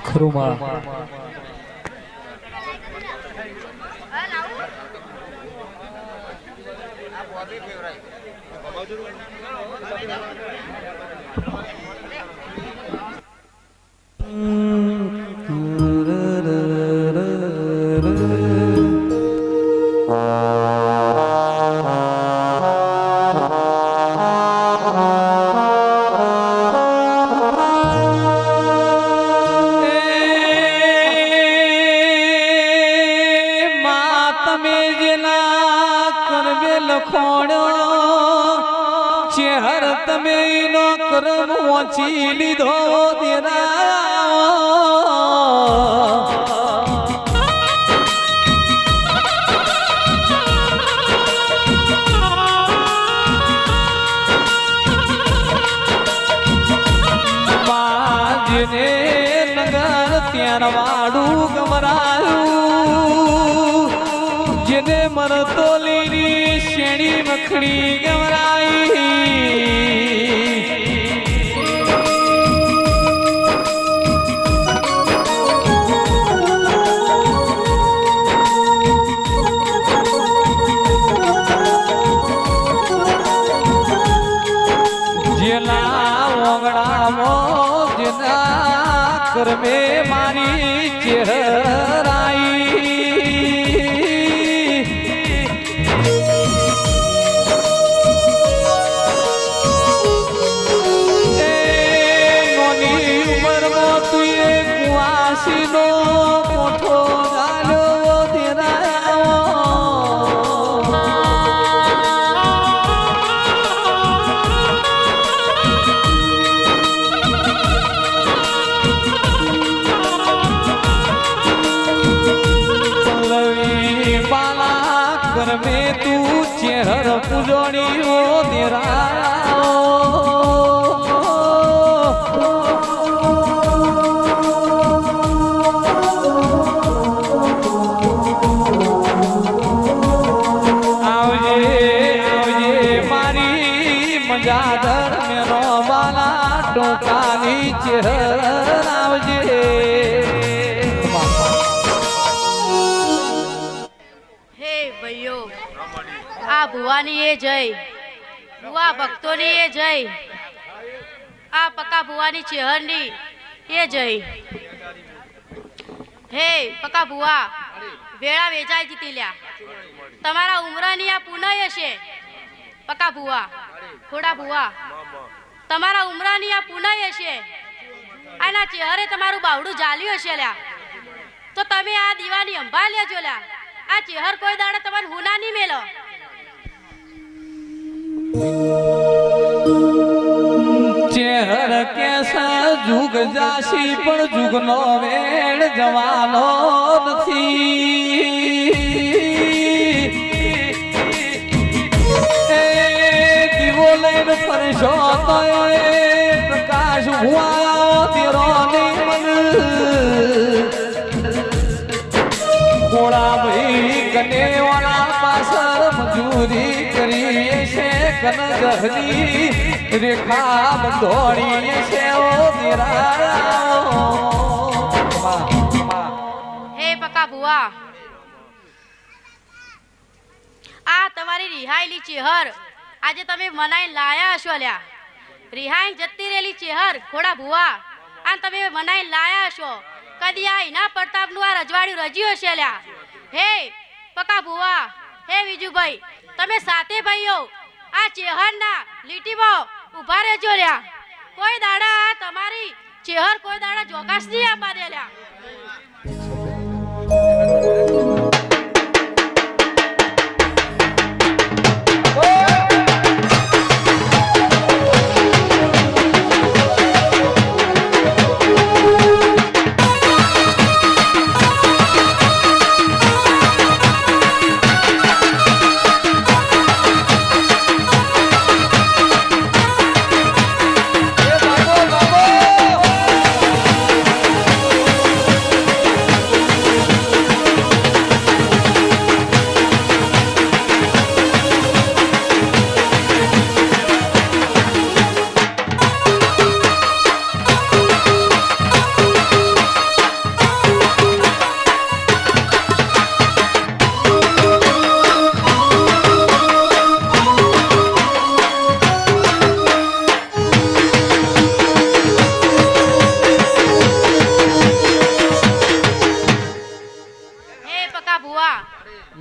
ખરુમાં તમે નો કરમ વાંચી લીધો બાજને નગર ત્યાં વાડું ગમરાયું જેને મરતો લીલી શેણી મખડી ગમરાઈ કરમે મારી ચહેરાઈ મોની ઉંમરમાં તું એ કુવાસીનો કોઠો ગાલ્યો કરમે તું ચહેર પૂજણીઓ દેરા આવજે આવજે મારી મજાદર મેરો વાલા ટોકાની ચહેર આવજે આ ભુવાની એ જય ભુવા ભક્તોની એ જય આ પકા ભુવાની ચેહરની એ જય હે પકા ભુવા વેળા વેચાઈ જીતી લ્યા તમારા ઉમરાની આ પુનઃ છે પકા ભુવા થોડા ભુવા તમારા ઉમરાની આ પુનઃ છે આના ચહેરે તમારું બાવડું જાલ્યું હશે લ્યા તો તમે આ દીવાની અંભાળ લેજો લ્યા આ ચહેર કોઈ દાડે તમારે હુના નહીં મેલો ચહેર કેસા જુગ જાશી પણ જુગનો વેણ જવાનો નથી એ દીવો લઈને ફરશો તો એ પ્રકાશ હુઆ તેરો નહીં મન કોળા ભાઈ કનેવાળા પાછળ મજૂરી કરીએ છે કનગહની રેખા બંધોડીએ છે ઓ દેરા હે પકા ભુવા આ તમારી રિહાયેલી ચેહર આજે તમે મનાઈ લાયા હશો લ્યા રિહાઈ જતી રહેલી ચેહર ખોડા ભુવા આ તમે મનાઈ લાયા હશો કદી આ ઇના પ્રતાપનું આ રજવાડ્યું રજ્યું હશે લ્યા હે પકા ભુવા હે વિજુભાઈ તમે સાથે ભાઈઓ આ ચેહરના લીટીમાં ઉભા રહેજો લ્યા કોઈ દાડા આ તમારી ચેહર કોઈ દાડા જોકાશ નહીં આપવા દે લ્યા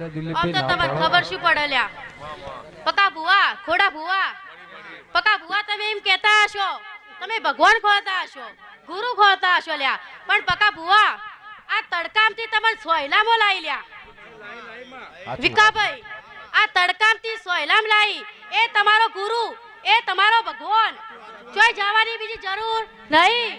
આમ તો તમને ખબર શું પડે લ્યા પકા ભુવા ખોડા ભુવા પકા ભુવા તમે એમ કહેતા હશો તમે ભગવાન ખોતા હશો ગુરુ ખોતા હશો લ્યા પણ પકા ભુવા આ તડકામથી તમને સોયલામાં લાવી લ્યા વિકાભાઈ આ તડકામથી સોયલામ લાવી એ તમારો ગુરુ એ તમારો ભગવાન જોઈ જવાની બીજી જરૂર નહીં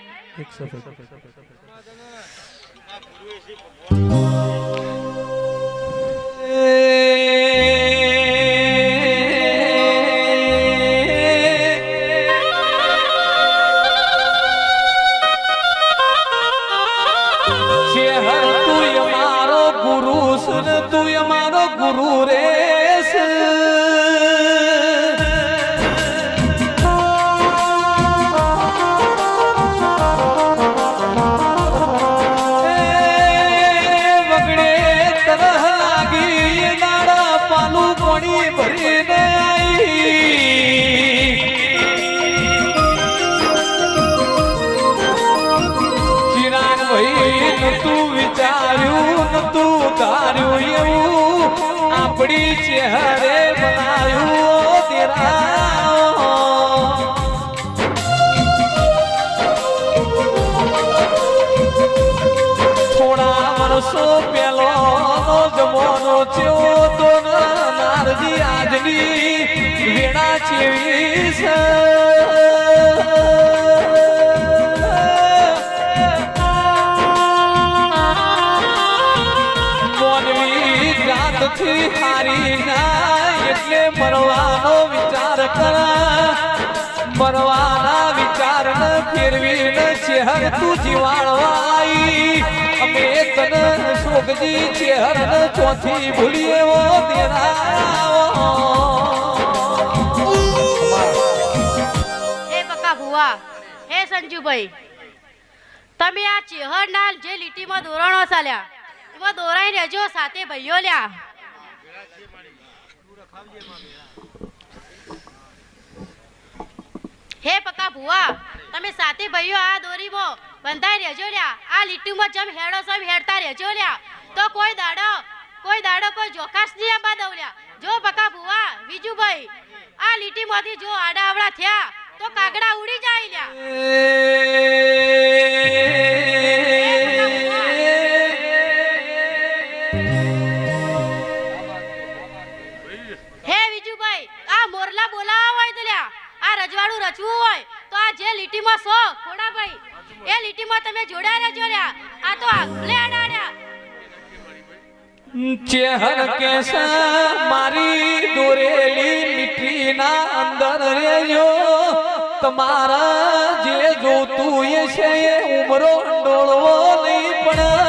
ગુરુ રે વગડે તરહ લાગી નાડા પાલું પાણી ભરીને ચિરાગ ભાઈ નતું વિચાર્યું નતું ધાર્યું એવું આપણી ચહેરે બનાવ્યું તેરા થોડા વર્ષો પેલો જમવાનો થયો તો નારજી આજની વેણા ચેવી છે હારી ના એટલે મરવાનો વિચાર કરા મરવાના વિચાર ન ફેરવી ન ચહેર તું જીવાળવાઈ અમે તને શોકજી ચહેર ન ચોથી ભૂલીએ ઓ દેરા એ પકા ભુવા હે સંજુભાઈ તમે આ ચહેર ના જે લીટીમાં દોરણો ચાલ્યા એમાં દોરાઈ રહેજો સાથે ભાઈઓ લ્યા હે પકા ભુવા તમે સાથે ભાઈઓ આ દોરીમાં બંધાઈ રહેજો લ્યા આ લીટીમાં જમ હેડો સમ હેડતા રહેજો લ્યા તો કોઈ દાડો કોઈ જોખાસ નહીં આબા દઉં લ્યા જો પકા ભુવા વિજુભાઈ આ લીટીમાંથી જો આડા આવડા થયા તો કાગડા ઉડી જાય લ્યા રજવાડું રચવું હોય તો આ જે લીટીમાં સો ખોડાભાઈ એ લીટીમાં તમે જોડાઈ રહેજો લ્યા આ તો આગલે અડાડ્યા ચહેર કેસે મારી દોરેલી મીઠીના અંદર રહેજો તમારા જે જોતું એ છે એ ઉમરો ડોળવો નહીં પણ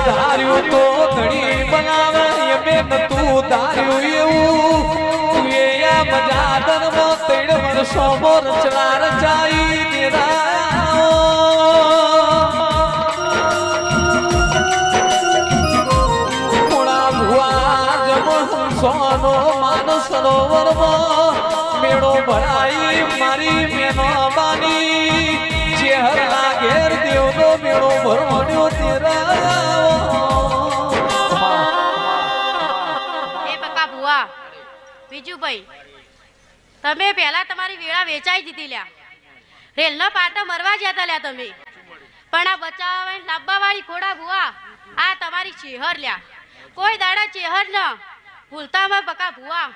ધાર્યું તો ધણી બનાવે બેન તું ધાર્યું એવું તું એ મજા દરમો 3 વર્ષો મોર ચલાર જાય તેરા મોડા ભુવા જમ સોનો માન સરોવરમાં મેળો ભરાઈ મારી મેનો બાની ચહેરા ઘેર દેવનો મેળો ભરવાનો તેરા વિજુભાઈ તમે પહેલા તમારી વેળા વેચાઈ દીધી લ્યા રેલનો પાટો મરવા જતા લ્યા તમે પણ આ બચાવવા લાંબા વાળી ખોડા ભુવા આ તમારી ચેહર લ્યા કોઈ દાડા ચેહર ન ભૂલતામાં બકા ભુવા